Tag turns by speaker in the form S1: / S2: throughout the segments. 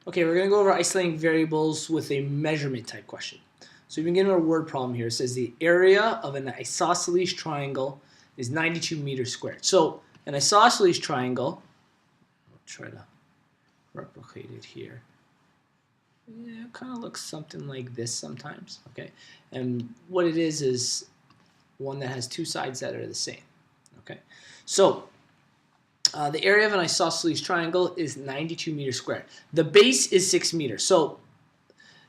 S1: Okay, we're going to go over isolating variables with a measurement type question. So we begin with a word problem here. It says the area of an isosceles triangle is 92 meters squared. So an isosceles triangle, I'll try to replicate it here. Yeah, it kind of looks something like this sometimes, okay? And what it is one that has two sides that are the same, okay? So the area of an isosceles triangle is 92 meters squared. The base is 6 meters. So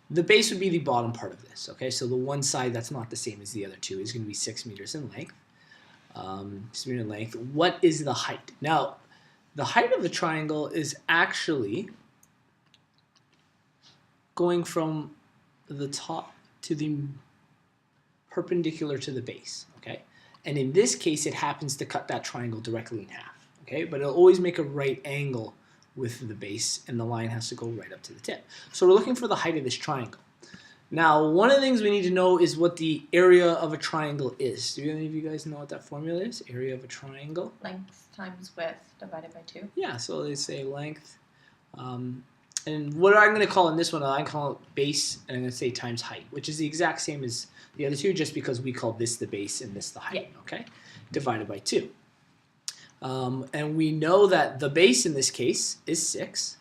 S1: the base would be the bottom part of this, okay? So the one side that's not the same as the other two is going to be 6 meters in length. 6 meters in length. What is the height? Now, the height of the triangle is actually going from the top to the perpendicular to the base, okay? And in this case, it happens to cut that triangle directly in half, okay? But it'll always make a right angle with the base, and the line has to go right up to the tip. So we're looking for the height of this triangle. Now, one of the things we need to know is what the area of a triangle is. Do any of you guys know what that formula is? Area of a triangle?
S2: Length times width divided by 2.
S1: Yeah, so they say length. And what I'm going to call in this one, I'm call it base, and I'm going to say times height, which is the exact same as the other two, just because we call this the base and this the height, okay? Divided by 2. And we know that the base in this case is 6,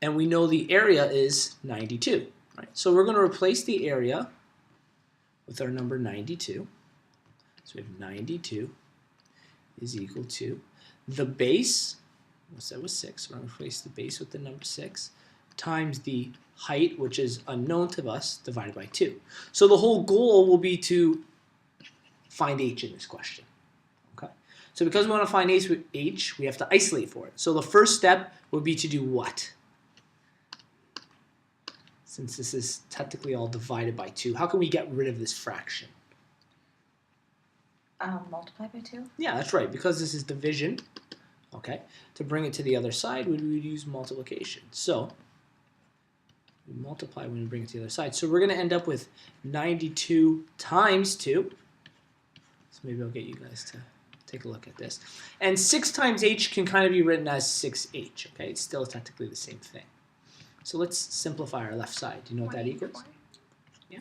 S1: and we know the area is 92. Right? So we're going to replace the area with our number 92. So we have 92 is equal to the base, we said was 6, so we're going to replace the base with the number 6, times the height, which is unknown to us, divided by 2. So the whole goal will be to find h in this question. Okay? So because we want to find h, we have to isolate for it. So the first step would be to do what? Since this is technically all divided by 2, how can we get rid of this fraction?
S2: Multiply by 2?
S1: Yeah, that's right. Because this is division, okay, to bring it to the other side, we would use multiplication. So we multiply when we bring it to the other side. So we're going to end up with 92 times 2. So maybe I'll get you guys to take a look at this. And 6 times h can kind of be written as 6h, okay? It's still technically the same thing. So let's simplify our left side. Do you know what that equals? Yeah,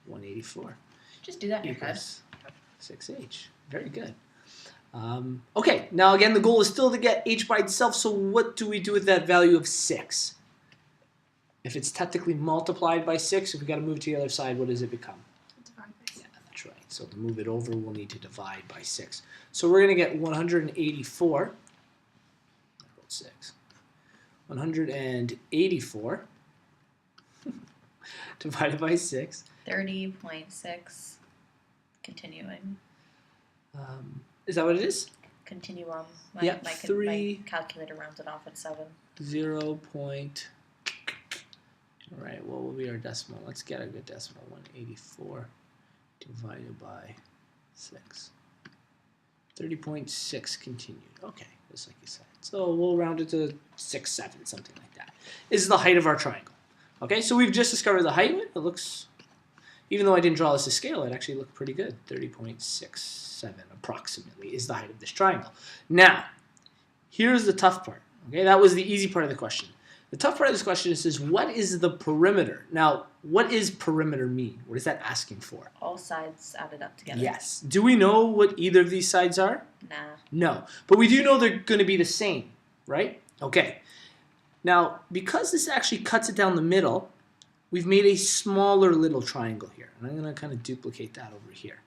S1: 184.
S2: Just do that in your head.
S1: 6h. Very good. Okay, now again, the goal is still to get h by itself, so what do we do with that value of 6? If it's technically multiplied by 6, if we got to move to the other side, what does it become?
S2: Divide by 6.
S1: Yeah, that's right. So to move it over, we'll need to divide by 6. So we're going to get 184. 6. 184 divided by 6.
S2: 30.6. Continuing.
S1: Is that what it is?
S2: Continuum.
S1: Yeah,
S2: my calculator rounds it off at 7.
S1: 0. All right, what will be our decimal? Let's get a good decimal. 184 divided by 6. 30.6 continued. Okay, just like you said. So we'll round it to 6, 7, something like that. This is the height of our triangle. Okay, so we've just discovered the height. It looks, even though I didn't draw this to scale, it actually looked pretty good. 30.67 approximately is the height of this triangle. Now, here's the tough part. Okay, that was the easy part of the question. The tough part of this question is what is the perimeter? Now, what does perimeter mean? What is that asking for?
S2: All sides added up together.
S1: Yes. Do we know what either of these sides are?
S2: Nah.
S1: No. But we do know they're going to be the same, right? Okay. Now, because this actually cuts it down the middle, we've made a smaller little triangle here. And I'm going to kind of duplicate that over here.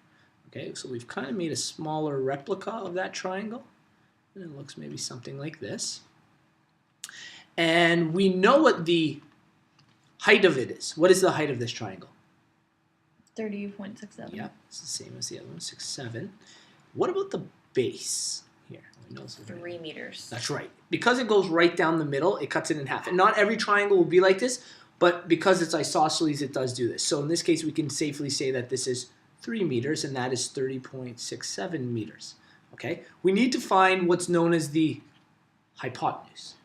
S1: Okay, so we've kind of made a smaller replica of that triangle. And it looks maybe something like this. And we know what the height of it is. What is the height of this triangle?
S2: 30.67.
S1: Yeah, it's the same as the other one, 6'7". What about the base here?
S2: 3 meters.
S1: That's right. Because it goes right down the middle, it cuts it in half. And not every triangle will be like this, but because it's isosceles, it does do this. So in this case, we can safely say that this is 3 meters, and that is 30.67 meters. Okay? We need to find what's known as the hypotenuse.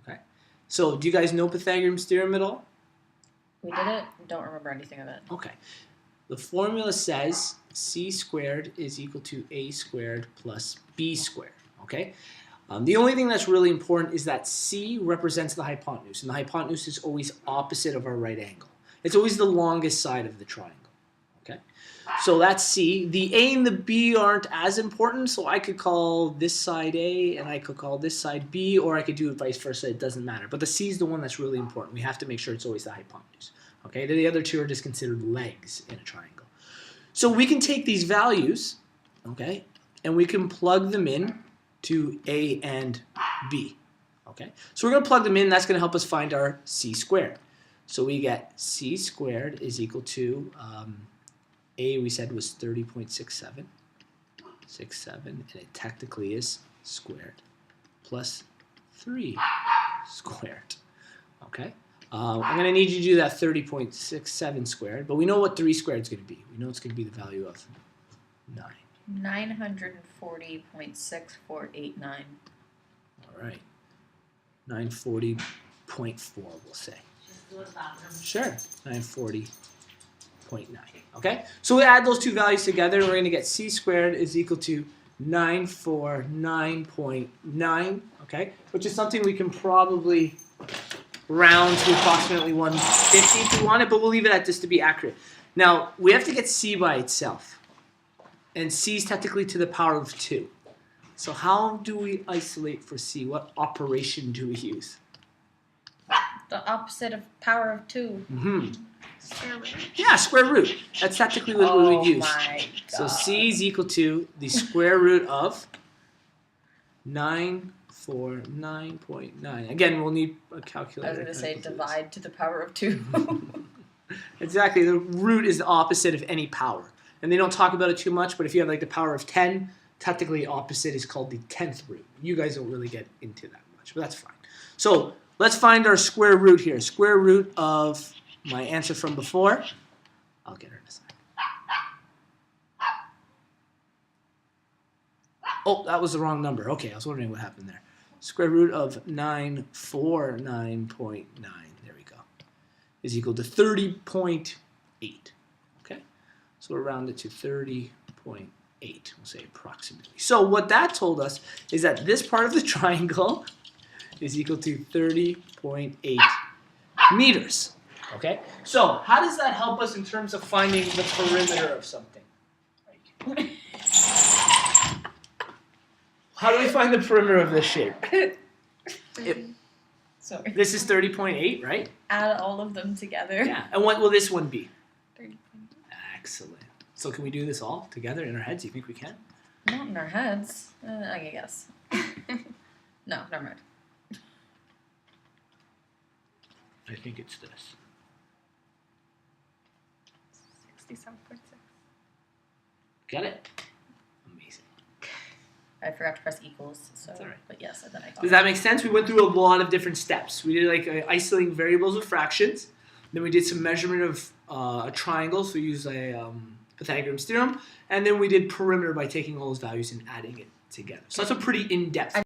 S1: Okay? So do you guys know Pythagoras Theorem at all?
S2: We did it. Don't remember anything of it.
S1: Okay. The formula says c squared is equal to a squared plus b squared. Okay? The only thing that's really important is that C represents the hypotenuse, and the hypotenuse is always opposite of our right angle. It's always the longest side of the triangle. Okay, so that's C. The A and the B aren't as important, so I could call this side A and I could call this side B, or I could do it vice versa. It doesn't matter. But the C is the one that's really important. We have to make sure it's always the hypotenuse. Okay, the other two are just considered legs in a triangle. So we can take these values, okay, and we can plug them in to A and B. Okay, so we're going to plug them in. That's going to help us find our C squared. So we get C squared is equal to, A we said was 30.67, and it technically is squared, plus 3 squared. Okay, I'm going to need you to do that 30.67 squared, but we know what 3 squared is going to be. We know it's going to be the value of 9.
S2: 940.6489.
S1: All right, 940.4 we'll say. Sure, 940.9. Okay, so we add those two values together, and we're going to get C squared is equal to 949.9. Okay, which is something we can probably round to approximately 150 if we want it, but we'll leave it at this to be accurate. Now we have to get C by itself, and C is technically to the power of 2. So how do we isolate for C? What operation do we use?
S2: The opposite of power of 2.
S1: Mm-hmm.
S3: Square root.
S1: Yeah, square root. That's technically what we would use.
S2: Oh my God.
S1: So C is equal to the square root of 949.9. Again, we'll need a calculator.
S2: I was going to say divide to the power of 2.
S1: Exactly. The root is the opposite of any power. And they don't talk about it too much, but if you have like the power of 10, technically opposite is called the 10th root. You guys don't really get into that much, but that's fine. So let's find our square root here. Square root of my answer from before. I'll get her in a second. Oh, that was the wrong number. Okay, I was wondering what happened there. Square root of 949.9, there we go, is equal to 30.8. Okay, so we'll round it to 30.8. We'll say approximately. So what that told us is that this part of the triangle is equal to 30.8 meters. Okay, so how does that help us in terms of finding the perimeter of something? How do we find the perimeter of this shape?
S2: Sorry.
S1: This is 30.8, right?
S2: Add all of them together.
S1: Yeah, and what will this one be?
S2: 30.
S1: Excellent. So can we do this all together in our heads? You think we can?
S2: Not in our heads. I guess. No, never mind.
S1: I think it's this.
S3: 67.6.
S1: Got it? Amazing.
S2: I forgot to press equals, so.
S1: That's all right.
S2: But yes, and then I got
S1: Does
S2: it.
S1: that make sense? We went through a lot of different steps. We did like isolating variables with fractions. Then we did some measurement of a triangle, so we used a Pythagoras Theorem. And then we did perimeter by taking all those values and adding it together. So that's a pretty in-depth